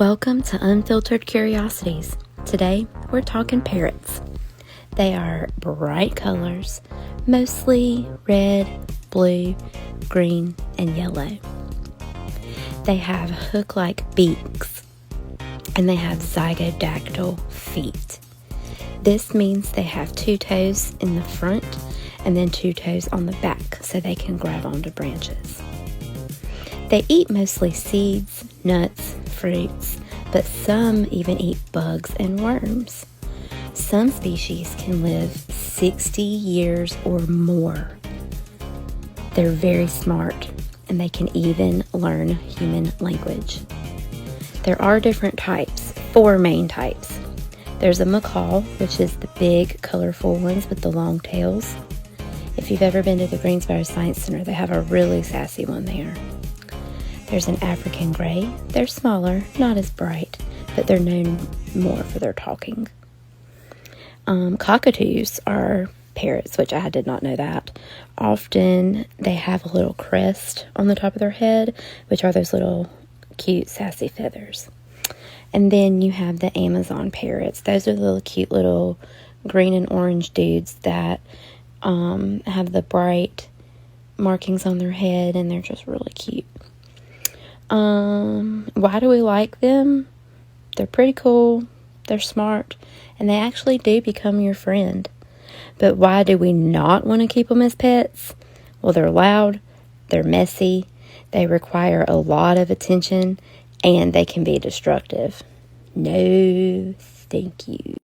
Welcome to Unfiltered Curiosities. Today, we're talking parrots. They are bright colors, mostly red, blue, green, and yellow. They have hook-like beaks, and they have zygodactyl feet. This means they have 2 toes in the front and then 2 toes on the back so they can grab onto branches. They eat mostly seeds, nuts, fruits, but some even eat bugs and worms. Some species can live 60 years or more. They're very smart, and they can even learn human language. There are different types, 4 main types. There's a macaw, which is the big, colorful ones with the long tails. If you've ever been to the Greensboro Science Center, they have a really sassy one there. There's an African gray. They're smaller, not as bright, but they're known more for their talking. Cockatoos are parrots, which I did not know that. Often they have a little crest on the top of their head, which are those little cute, sassy feathers. And then you have the Amazon parrots. Those are the little cute little green and orange dudes that have the bright markings on their head, and they're just really cute. Why do we like them? They're pretty cool, they're smart, and they actually do become your friend. But why do we not want to keep them as pets? Well, they're loud, they're messy, they require a lot of attention, and they can be destructive. No, thank you.